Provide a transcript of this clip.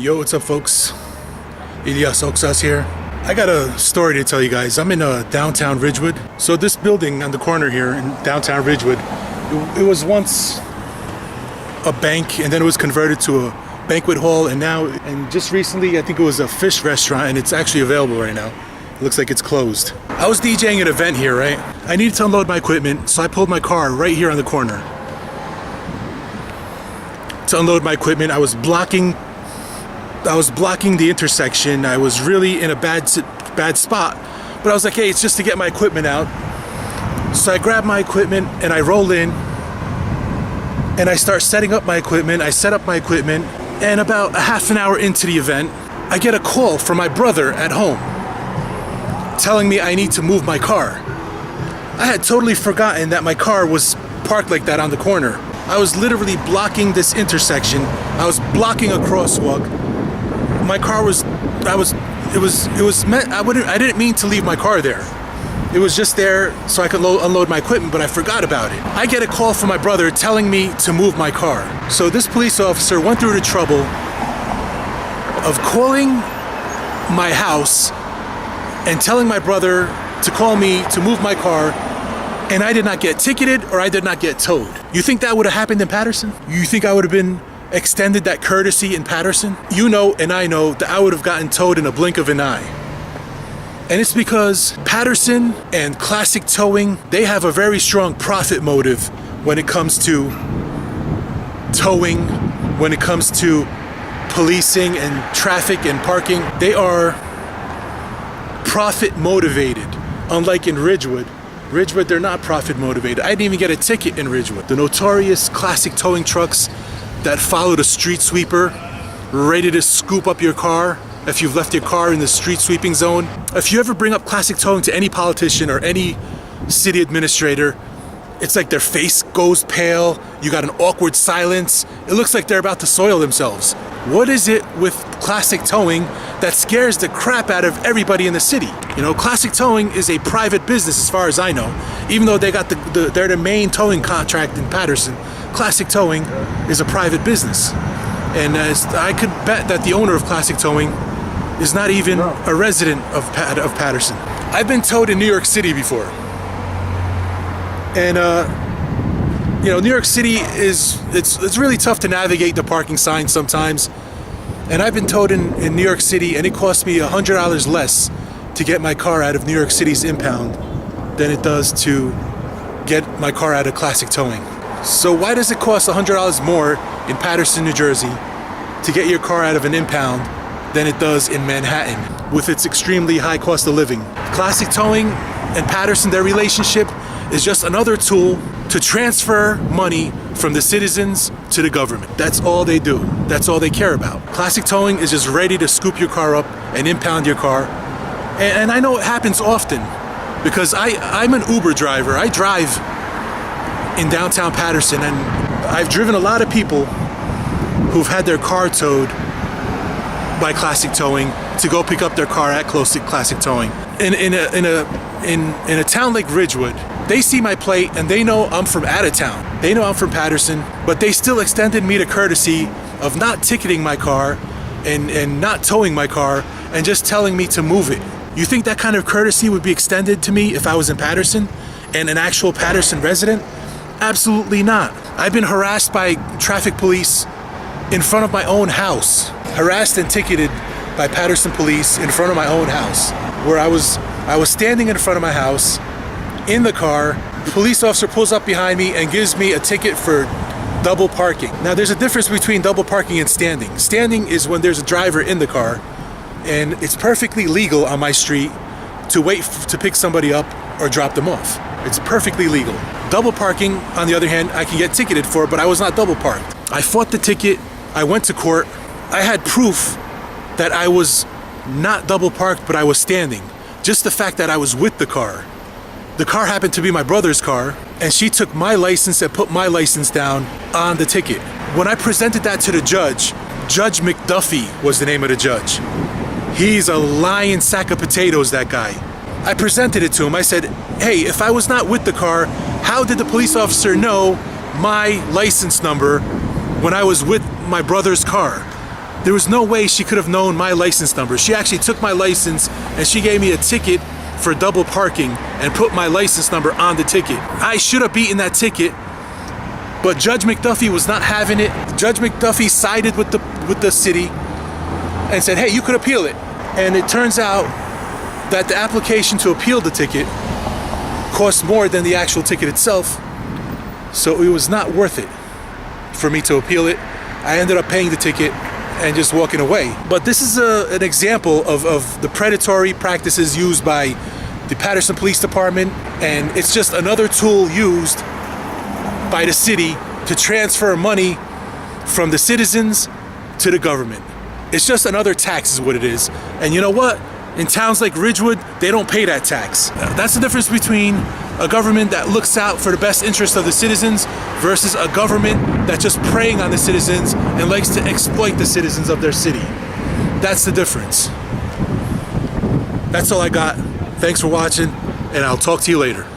Yo, what's up, folks? Ilyas, Oksas here. I got a story to tell you guys. I'm in downtown Ridgewood. So this building on the corner here in downtown Ridgewood, it was once a bank, and then it was converted to a banquet hall, and just recently I think it was a fish restaurant, and it's actually available right now. It looks like it's closed. I was DJing an event here, right? I needed to unload my equipment, so I pulled my car right here on the corner. To unload my equipment, I was blocking the intersection. I was really in a bad spot, but I was like, hey, it's just to get my equipment out. So I grab my equipment and I roll in and I start setting up my equipment. I set up my equipment, and about a half an hour into the event, I get a call from my brother at home telling me I need to move my car. I had totally forgotten that my car was parked like that on the corner. I was literally blocking this intersection. I was blocking a crosswalk. My car I didn't mean to leave my car there. It was just there so I could unload my equipment, but I forgot about it. I get a call from my brother telling me to move my car. So this police officer went through the trouble of calling my house and telling my brother to call me to move my car, and I did not get ticketed or I did not get towed. You think that would have happened in Paterson? You think I would have been extended that courtesy in Paterson? You know and I know that I would have gotten towed in a blink of an eye. And it's because Paterson and Classic Towing, they have a very strong profit motive when it comes to towing, when it comes to policing and traffic and parking. They are profit motivated. Unlike in Ridgewood, they're not profit motivated. I didn't even get a ticket in Ridgewood. The notorious Classic Towing trucks that follow the street sweeper, ready to scoop up your car if you've left your car in the street sweeping zone. If you ever bring up Classic Towing to any politician or any city administrator, it's like their face goes pale, you got an awkward silence, it looks like they're about to soil themselves. What is it with Classic Towing that scares the crap out of everybody in the city? You know, Classic Towing is a private business as far as I know. Even though they're the main towing contract in Paterson, Classic Towing is a private business. And I could bet that the owner of Classic Towing is not even a resident of Paterson. I've been towed in New York City before. And New York City it's really tough to navigate the parking signs sometimes. And I've been towed in New York City, and it cost me $100 less to get my car out of New York City's impound than it does to get my car out of Classic Towing. So why does it cost $100 more in Paterson, New Jersey to get your car out of an impound than it does in Manhattan with its extremely high cost of living? Classic Towing and Paterson, their relationship is just another tool to transfer money from the citizens to the government. That's all they do. That's all they care about. Classic Towing is just ready to scoop your car up and impound your car. And I know it happens often because I'm an Uber driver. I drive in downtown Paterson, and I've driven a lot of people who've had their car towed by Classic Towing to go pick up their car at Classic Towing. In a town like Ridgewood, they see my plate and they know I'm from out of town. They know I'm from Paterson, but they still extended me the courtesy of not ticketing my car and not towing my car and just telling me to move it. You think that kind of courtesy would be extended to me if I was in Paterson and an actual Paterson resident? Absolutely not. I've been harassed by traffic police in front of my own house. Harassed and ticketed by Paterson police in front of my own house, where I was standing in front of my house in the car. The police officer pulls up behind me and gives me a ticket for double parking. Now there's a difference between double parking and standing. Standing is when there's a driver in the car, and it's perfectly legal on my street to wait to pick somebody up or drop them off. It's perfectly legal. Double parking, on the other hand, I can get ticketed for, but I was not double parked. I fought the ticket, I went to court, I had proof that I was not double parked, but I was standing. Just the fact that I was with the car. The car happened to be my brother's car, and she took my license and put my license down on the ticket. When I presented that to the judge, Judge McDuffie was the name of the judge. He's a lying sack of potatoes, that guy. I presented it to him. I said, hey, if I was not with the car, how did the police officer know my license number when I was with my brother's car? There was no way she could have known my license number. She actually took my license and she gave me a ticket for double parking and put my license number on the ticket. I should have beaten that ticket, but Judge McDuffie was not having it. Judge McDuffie sided with the city and said, hey, you could appeal it. And it turns out that the application to appeal the ticket cost more than the actual ticket itself, so it was not worth it for me to appeal it. I ended up paying the ticket and just walking away. But this is an example of the predatory practices used by the Paterson Police Department, and it's just another tool used by the city to transfer money from the citizens to the government. It's just another tax is what it is. And you know what? In towns like Ridgewood, they don't pay that tax. That's the difference between a government that looks out for the best interest of the citizens versus a government that's just preying on the citizens and likes to exploit the citizens of their city. That's the difference. That's all I got. Thanks for watching, and I'll talk to you later.